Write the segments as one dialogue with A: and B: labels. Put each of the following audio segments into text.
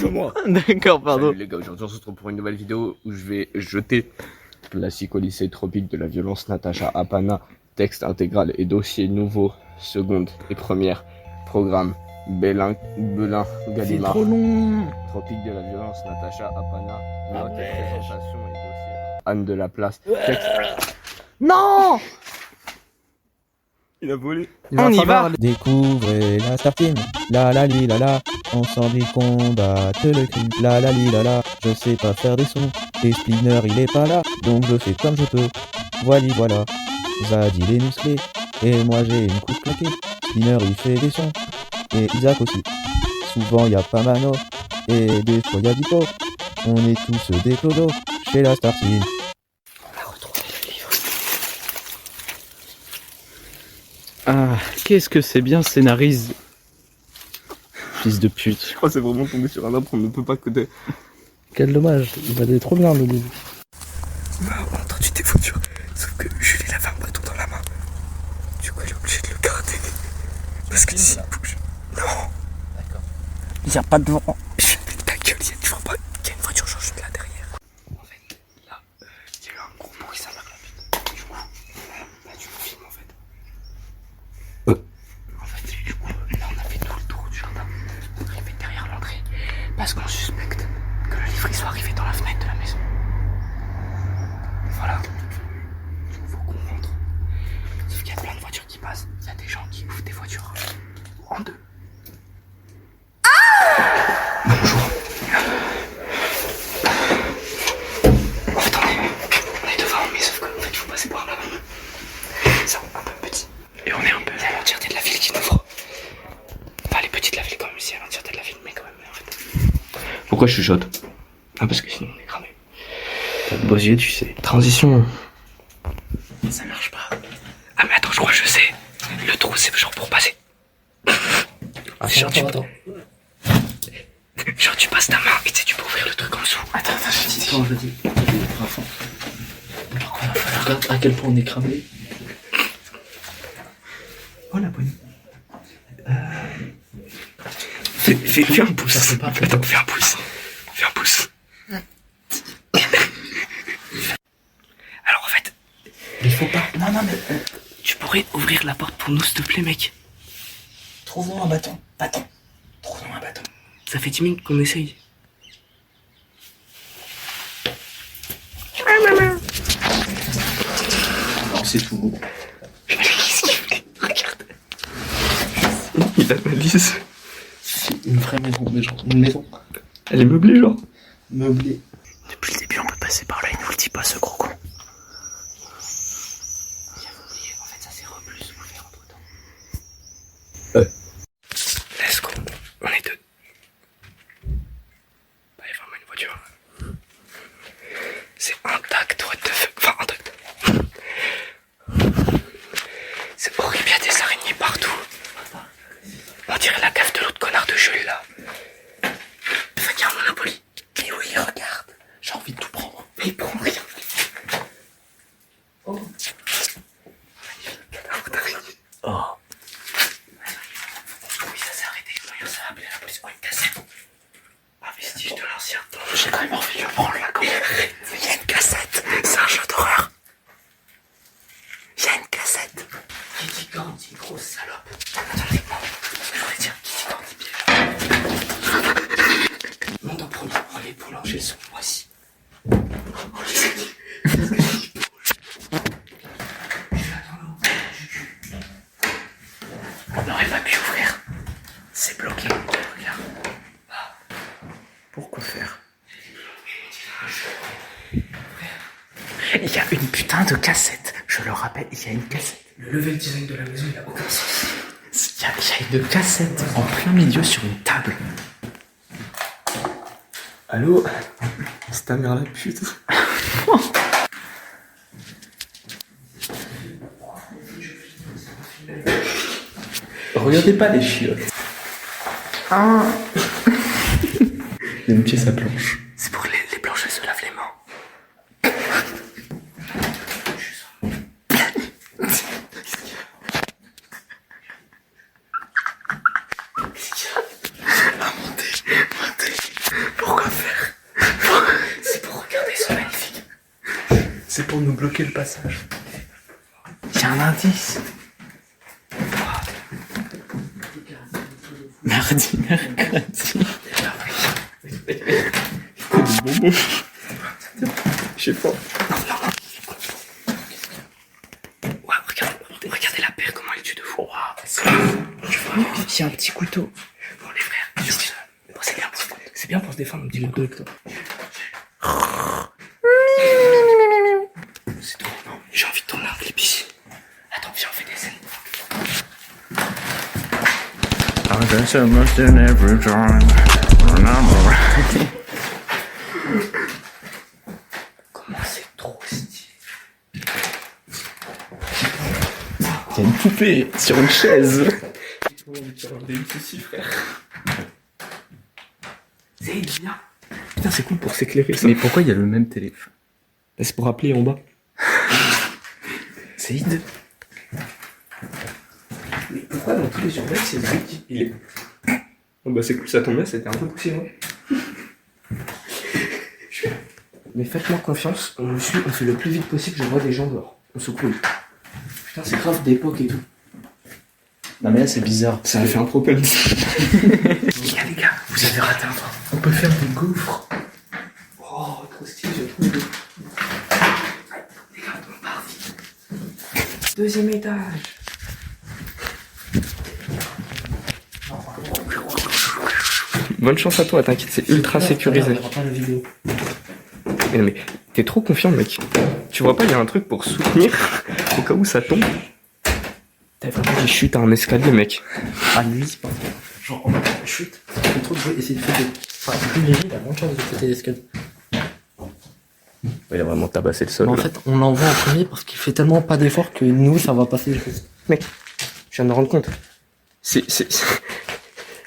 A: moi.
B: D'accord, pardon.
A: Salut les gars, aujourd'hui on se retrouve pour une nouvelle vidéo où je vais jeter classique au lycée tropique de la violence Natacha Apana, texte intégral et dossier nouveau, seconde et première, programme Belin
B: C'est
A: Gallimard.
B: trop long.
A: Tropique de la violence Natacha Apana, note et présentation et dossier. Anne de la Place, texte.
B: Non.
A: Il a volé.
B: On y va.
C: Découvrez la Star Team, la la li la la, ensemble ils combattent le crime, la la li la la, je sais pas faire des sons, et Splinter il est pas là, donc je fais comme je peux, voilà, Zad il est musclé, et moi j'ai une coupe claquée, Splinter il fait des sons, et Isaac aussi, souvent y a pas Mano, et des fois y a Dipo, on est tous des clodos, chez la Star Team.
B: Ah, qu'est-ce que c'est bien scénarise. Fils de pute.
A: Je crois que c'est vraiment tombé sur un arbre qu'on ne peut pas coder.
B: Quel dommage, il valait trop bien le début.
D: On a entendu des voitures, sauf que Jules il avait un bâton dans la main. Du coup il est obligé de le garder. Parce que s'il bouge. Non.
B: D'accord. Il n'y a pas de vent.
D: Ta gueule, tu vois pas qu'il y a une voiture genre juste là derrière. En fait, là, il y a eu un gros bruit, ça m'a clapé. Du coup, là tu me filmes en fait. En fait, du coup, là on a fait tout le tour du jardin. Arrivé derrière l'entrée. Parce qu'on suspecte que le livret soit arrivé dans la fenêtre de la maison. Voilà. Il faut qu'on rentre. Sauf qu'il y a plein de voitures qui passent. Il y a des gens qui ouvrent des voitures en deux. Bonjour. En fait, on est devant, mais sauf qu'en fait, il faut passer par là. C'est un peu petit. Et on est un peu. Il y a l'entièreté de la ville qui nous ouvre. Enfin, les petits de la ville, quand même, c'est l'entièreté de la ville, mais quand même, en fait. Pourquoi je chuchote? Ah, parce que sinon, on est cramé.
B: T'as de beaux yeux, tu sais.
D: Transition. Ça marche pas. Ah, mais attends, je crois que je sais. Le trou, c'est genre pour passer. Attends. Genre, tu passes ta main et tu sais, tu peux ouvrir le truc en dessous. Attends, je dis.
B: Regarde à quel point on est cramé.
D: Oh la bonne. Fais un pouce. Attends, fais un pouce. Fais un pouce. Alors en fait.
B: Il faut pas. Non, mais.
D: Tu pourrais ouvrir la porte pour nous, s'il te plaît, mec.
B: Trouve-nous un bâton. Trouve-nous un bâton.
D: Ça fait 10 minutes qu'on essaye.
B: Alors, c'est tout.
D: Qu'est-ce qu'il fait? Regarde. Il analyse.
B: C'est une vraie maison, mais genre une maison.
D: Elle est meublée, genre.
B: Meublée.
D: Depuis le début, on peut passer par là, il nous le dit pas, ce gros con. J'avais oublié, en fait, ça c'est re plus, faut le faire entre temps. Let's go, on est deux. Bah, il y a vraiment une voiture. C'est intact, what the fuck, enfin intact. C'est horrible, il y a des araignées partout. On dirait la cave de l'autre connard de Jules, là. Fait qu'il y a un Monopoly. Et oui, regarde.
B: J'ai envie de tout prendre.
D: Mais il prend rien.
B: Oh.
D: Oh. Oui, ça s'est arrêté. Ça a appelé la police. Oh, une cassette. Un vestige de l'ancien temps.
B: J'ai quand même envie de le prendre là quand même.
D: Il y a une cassette. C'est un jeu d'horreur. Il y a une cassette.
B: Qui dit Gandhi, grosse salope.
D: Attendez, non. Je voulais dire qui dit Gandhi piège.
B: Monde en premier. Oh, les boulangers sont voici.
D: On n'aurait pas pu ouvrir. C'est bloqué. Regarde.
B: Pourquoi faire?
D: Il y a une putain de cassette. Je le rappelle, il y a une cassette.
B: Le level design de la maison, il a aucun sens.
D: Il y a une cassette en plein milieu sur une table.
A: Allô? C'est ta mère la pute.
B: Regardez pas les chiottes.
D: Ah.
B: Il a une pièce à planche.
D: C'est pour les planches, elles se lavent les mains. Ah, montez. Pourquoi faire? C'est pour regarder ce magnifique.
B: C'est pour nous bloquer le passage.
D: J'ai un indice.
B: Mercredi.
A: Je sais pas.
D: Ouais, regardez la paire, comment elle tue de fou. Tu vois, j'ai un petit couteau. Bon, les frères, bon, c'est bien pour se défendre, un petit couteau avec toi. C'est trop. J'ai envie de tourner un clip ici. Attends, viens, on fait des scènes. Comment c'est trop stylé.
B: Il y a une poupée sur une chaise.
D: C'est bien. Putain, c'est cool pour s'éclairer ça.
B: Mais pourquoi il y a le même téléphone?
D: C'est pour appeler en bas. C'est hideux. Mais pourquoi dans tous les urbex c'est vrai qu'il est.
A: Oh bah c'est cool, ça tombe bien, c'était un peu
D: Poussiéreux. Mais faites-moi confiance, on me suit, on fait le plus vite possible, je vois des gens dehors. On se coule. Putain, c'est grave d'époque et tout.
B: Non mais là c'est bizarre.
A: Ça a fait un propel.
D: Les gars, vous avez raté un truc. On peut faire des gaufres. Oh, trop stylé, j'ai trouvé des. Les gars, on part vite. Deuxième étage.
A: Bonne chance à toi, t'inquiète, c'est ultra sécurisé.
D: On verra pas la vidéo.
A: Mais non mais, t'es trop confiant mec. Tu vois pas, il y a un truc pour soutenir au cas où ça tombe. T'as vraiment des chutes à un escalier mec.
D: Ah, lui, c'est pas genre, en mode chute, c'est trop de jouer, essayer de faire des. Enfin, c'est plus léger, il a moins de chance de sauter l'escalier.
A: Il a vraiment tabassé le sol.
D: Mais en
A: là.
D: fait, on l'envoie en premier parce qu'il fait tellement pas d'efforts que nous, ça va passer les choses.
A: Mec, je viens de me rendre compte. C'est...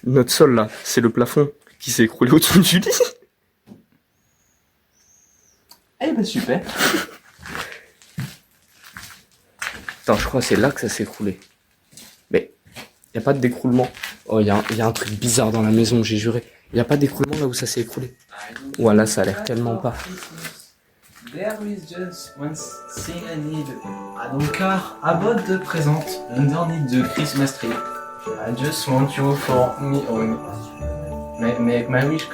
A: Notre sol là, c'est le plafond qui s'est écroulé au-dessus du lit.
B: Eh ben super.
A: Attends, je crois que c'est là que ça s'est écroulé. Mais, y a pas de décroulement. Oh, y a un truc bizarre dans la maison, j'ai juré. Y a pas de décroulement là où ça s'est écroulé. Voilà, ça a l'air tellement pas.
B: There is just one thing I need. Ah donc car Abbott présente underneath the Christmas tree. I just want you for me own. Make my wish.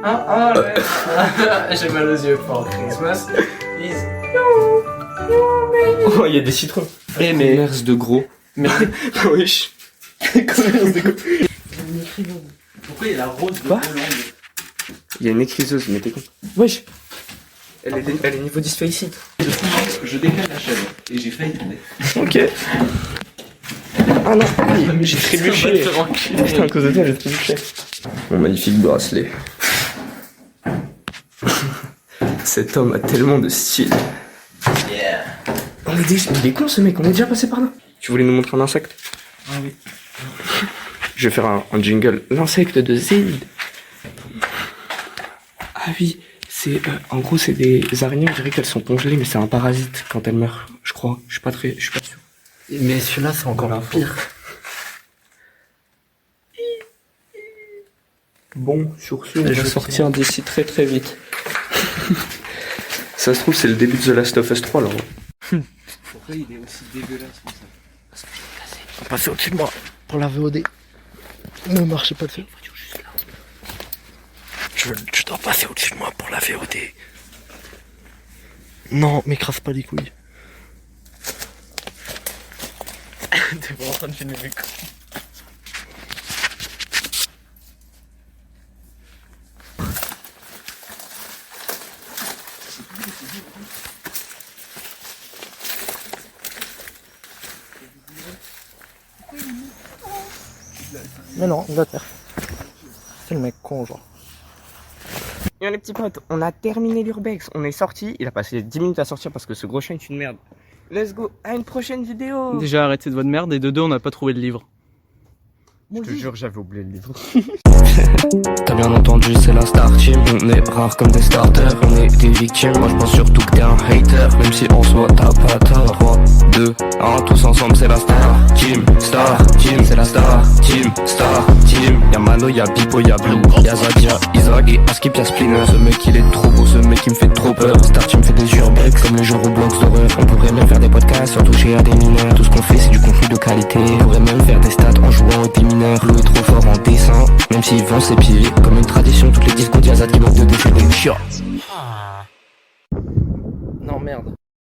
B: Ouais. J'ai mal aux yeux for Christmas. Is
A: Oh, y a des citrons.
B: Eh mais
A: Commerce de gros. Wesh.
B: commerce de pourquoi il y a la rose de
A: Quoi
B: Hollande?
A: Il y a une écriseuse, mais t'es con. Wesh. Elle est niveau 10 faceit.
B: Je décale la chaîne et j'ai failli tomber.
A: Ok. Ah non, j'ai trébuché. Putain, à cause de toi, j'ai trébuché. Mon magnifique bracelet. Cet homme a tellement de style.
B: Yeah.
A: Il est con ce mec, on est déjà passé par là. Tu voulais nous montrer un insecte?
B: Ah oui.
A: Je vais faire un jingle. L'insecte de Zéid. Ah oui, c'est en gros c'est des araignées, on dirait qu'elles sont congelées, mais c'est un parasite quand elles meurent, je crois. Je suis pas sûr.
D: Mais celui-là, c'est encore pire.
A: Bon, sur ce, on va sortir d'ici très très vite. Ça se trouve, c'est le début de The Last of Us 3 là.
B: Pourquoi il est aussi dégueulasse comme ça?
D: On va passer au-dessus de moi pour la VOD. Ne marchez pas dessus. Tu dois passer au-dessus de moi pour la VOD. Non, m'écrase pas les couilles.
B: T'es pas en train de filmer mes couilles.
D: Mais non, il va terre. C'est le mec con, genre.
A: Yo les petits potes, on a terminé l'urbex, on est sorti, il a passé 10 minutes à sortir parce que ce gros chien est une merde. Let's go, à une prochaine vidéo.
B: Déjà arrêtez de votre merde et de deux on n'a pas trouvé de livre.
A: Je te jure, j'avais oublié le livre.
D: T'as bien entendu, c'est la star team. On est rares comme des starters, on est des victimes. Moi je pense surtout que t'es un hater, même si en soi t'as pas tort. 2, 1, tous ensemble c'est la star team, c'est la star team. Y'a Mano, y'a Bibo, y'a Blue, y'a Zadia, Isaac et Askip, y'a Splinter. Ce mec il est trop beau, ce mec il me fait trop peur. Star team fait des urbex comme les jeux Roblox d'horreur. On pourrait même faire des podcasts sans toucher à des mineurs. Tout ce qu'on fait c'est du contenu de qualité. On pourrait même faire des stats en jouant aux des mineurs. Lou est trop fort en dessin, même s'il vend ses pieds.